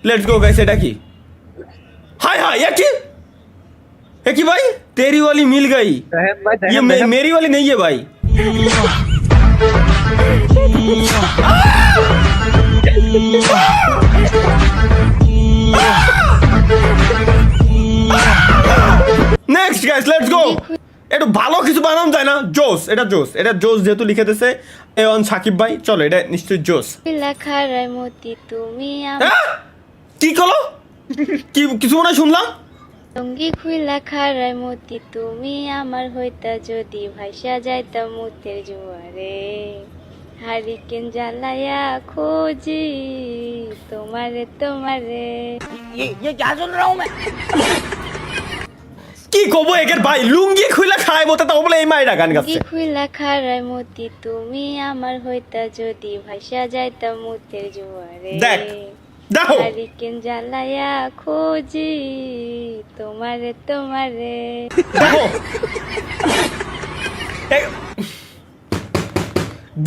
Let's go guys, এটা কি? हाय हाय ये की भाई? तेरी वाली मिल गई, ये मेरी वाली नहीं है भाई। Next guys let's go. একটু ভালো কিছু বানানো যায় না? জোস, এটা জোস, এটা জোস যেহেতু লিখে দিয়েছে এন সাকিব ভাই, চলো এটা নিশ্চয়ই জোস। লেখারায় মতি তুমি কি কলো? কি কিছু মনে শুনলাম? সঙ্গী খুইলা খারায় মতি তুমি আমার হইতা যদি ভাইসা যাইতা মুতের জোয়ারে হারিকেন জ্বালায়া খোঁজি তোমারে তোমারে। ये क्या सुन रहा हूँ मैं? কি কব একের ভাই? লুঙ্গি খুইলা খায় মতে তাও বলে এই মাইরা গান গাচ্ছে। সঙ্গী খুইলা খারায় মতি তুমি আমার হইতা যদি ভাইসা যাইতা মুতের জোয়ারে দেখ, দেখো হারিকেন জ্বালায়া খোঁজি তোমারে তোমারে। দেখো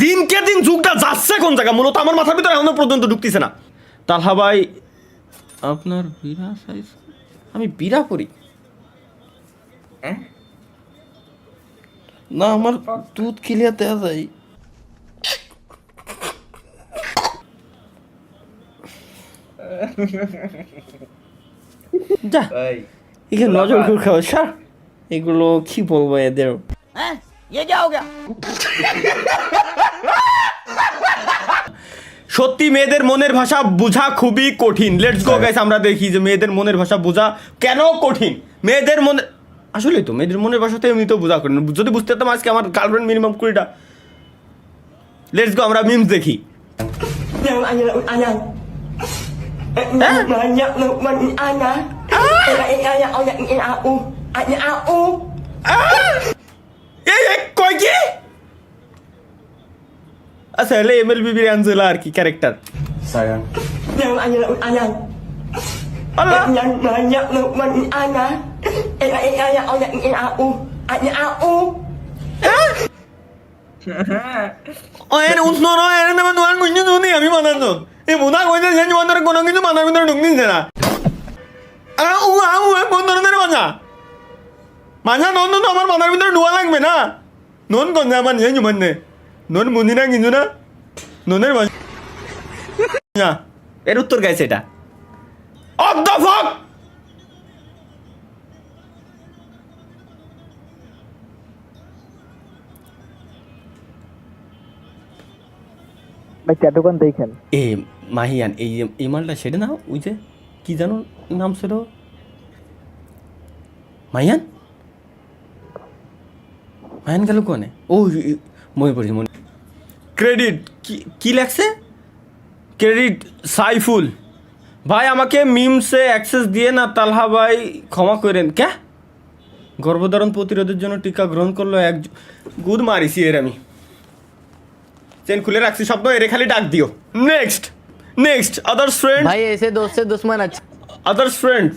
দিনকে দিন যুগটা যাচ্ছে কোন জায়গা মূলত আমার মাথার ভিতরে এখনো পর্যন্ত ঢুকতেছে না। তালহা ভাই আপনার বিরা সাইজ, আমি বিরা করি না, আমার দুধ খিলিয়া দেওয়া যায়। যা এখানে নজর করে খাওয়া সার, এগুলো কি বলবো এদের। हैं? ये क्या हो गया? সত্যি মেয়েদের মনের ভাষা বোঝা খুবই কঠিন। লেটস গো গাইস, আমরা দেখি যে মেয়েদের মনের ভাষা বোঝা কেন কঠিন। মেয়েদের মনে আসলে তো মেয়েদের মনের ভাষাতে এমনিতেও বোঝা কঠিন। যদি বুঝতে পারতাম আজকে আমার গার্লফ্রেন্ড মিনিমাম 20টা। লেটস গো আমরা মিমস দেখি। কয় কি? আচ্ছা হলে এমএলবি বিরিয়ানজুলা আর কি ক্যারেক্টার। Sayang. আল্লাহ এর উষ্ণ নয়, এর নামে তোমার কিছু শুনি আমি মানার জন্য এই বোধা কইছে যে তোমাদের কোনো কিছু মানার ভিতরে ঢুকতেছে না। কোন ধরনের মাঝা মাঝা নন তো আমার মাথার ভিতরে ঢুয়া লাগবে না। নন কোন আমার নিয়ে মানে নন বুঝি না কিছু না, ননের না। এর উত্তর গাইছে এটা। What the fuck? ভাই ট্যাটুকান দেখেন এ মাহিয়ান এই মালটা সেটা না, ওই যে কি জানো নাম ছিল মাহিয়ান, মাহিয়ান গেল কোনে? ও মনে পড়েছে মনে। ক্রেডিট কি লেখছে? ক্রেডিট সাইফুল ভাই, আমাকে মিমসে অ্যাক্সেস দিয়ে না তালহা ভাই ক্ষমা করেন। ক্যা গর্ভধারণ প্রতিরোধের জন্য টিকা গ্রহণ করলো এক গুদ মারিছি এর আমি। চেন খুলে রাখছি শব্দ, এর খালি ডাক দিও। Next others friend. ভাই ऐसे दोस्त से दुश्मन अच्छा। আদার্স ফ্রেন্ড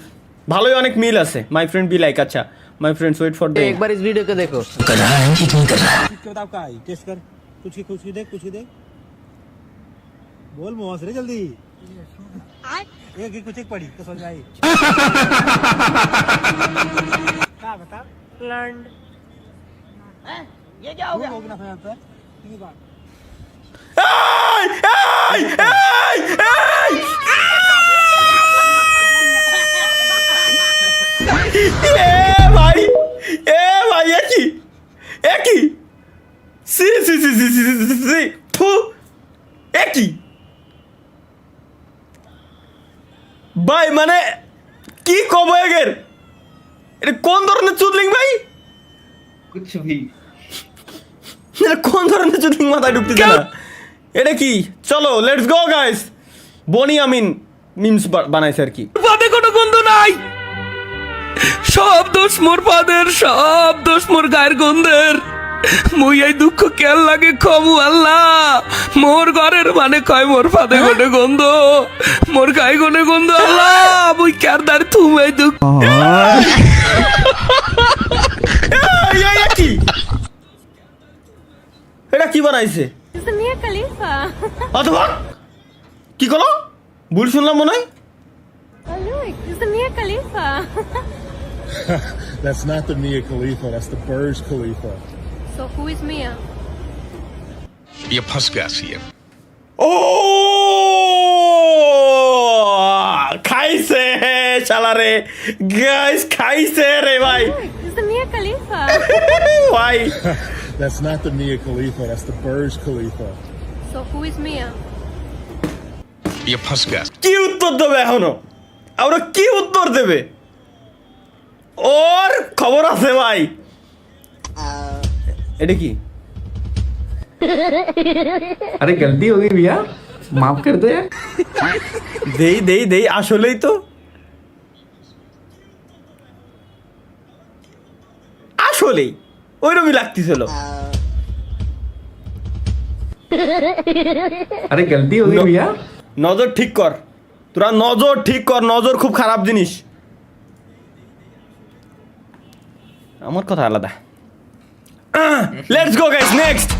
ভালোই অনেক মিল আছে। মাই ফ্রেন্ড বি লাইক, আচ্ছা my friends wait for the. एक बार इस वीडियो को देखो। किताब का आई टेस्ट कर, कुछ ही देख बोल मोहस रे जल्दी। एक कुछ एक पढ़ी तो समझ आई। क्या बता लर्न? हैं? ये क्या हो गया? हो गया फिर आता है ये बात। ভাই একই একই ভাই মানে কি কব এগের? এটা কোন ধরনের চুদলিং ভাই? कुछ भी এটা কোন ধরনের চুদলিং মাথায় ঢুকতেছে না? এটা কি? চলো let's go guys. Boni Amin memes বানাইছে আর কি। পাদে কোনো গন্ধ নাই, সব দোষ মোর পাদের, সব দোষ মোর গায়ের গন্ধের। মুই এই দুঃখ কেন লাগে খবু আল্লাহ, মোর ঘরের মানে কয় মোর পাদে গনে গন্ধ, মোর গায়ে গনে গন্ধ আল্লাহ, মুই কার দার তুমি এই দুঃখ। কি এটা কি বানাইছে? মিয়া খলিফা অথবা কি করো? ভুল শুনলাম মনে হয়। It's the Mia Khalifa. That's not the Mia Khalifa. That's the Burj Khalifa. So who is Mia? ये फंस गया सीएम ও খাইছে শালারে গাইস খাইছে রে ভাই It's the Mia Khalifa. ভাই That's not the Mia Khalifa. That's the Burj Khalifa. So who is Mia? ये फंस गया কি উত্তর দেবে এখনো আমরা কি উত্তর দেবে ওর খবর আছে ভাই এটা কি अरे गलती हो गई भैया माफ कर दो यार দেই আসলেই তো আসলেই ওইরকমই লাগতেছিল अरे गलती हो गई भैया নজর ঠিক কর তোরা নজর ঠিক কর নজর খুব খারাপ জিনিস আমার কথা আলাদা লেটস গো গাইস নেক্সট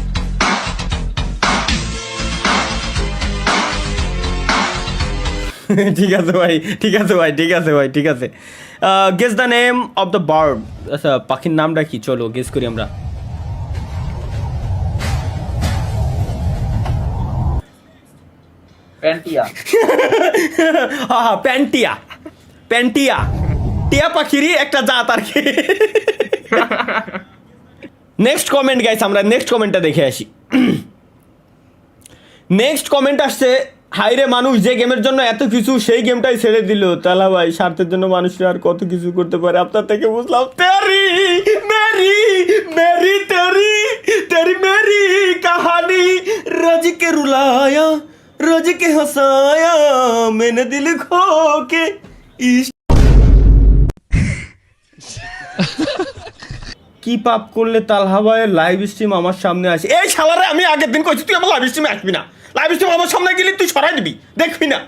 ঠিক আছে ভাই ঠিক আছে ভাই ঠিক আছে ভাই ঠিক আছে guess the name of the bird আচ্ছা পাখির নামটা কি চলো গেস করি আমরা पेंटिया হ্যাঁ প্যান্টিয়া প্যান্টিয়া টিয়া পাখিরই একটা জাত আর কি নেক্সট কমেন্ট গাইস আমরা নেক্সট কমেন্টটা দেখে আসি নেক্সট কমেন্ট আসছে হাইরে মানুষ যে গেমের জন্য এত কিছু সেই গেমটাই ছেড়ে দিল তালা ভাই স্বার্থের জন্য মানুষরা আর কত কিছু করতে পারে আপনার থেকে বুঝলাম তেরি মেরি মেরি তেরি তেরি মেরি কাহানি রজ কে রুলায়া রজ কে হসায়া मैंने दिल खो के इश्क কি পাপ করলে তালহা ভাইয়ের লাইভ স্ট্রিম আমার সামনে আসে এই শালারে আমি আগের দিন কইছি তুই আমার লাইভ স্ট্রিমে আসবি না লাইভ স্ট্রিম আমার সামনে গেলে তুই সরাই দিবি দেখবি না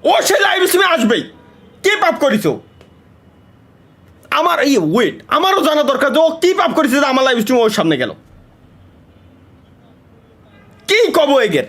ও সে লাইভ স্ট্রিমে আসবেই কি পাপ করিস আমার এই ওয়েট আমারও জানা দরকার যে ও কি পাপ করেছে যে আমার লাইভ স্ট্রিম ওর সামনে গেল কি কব এগের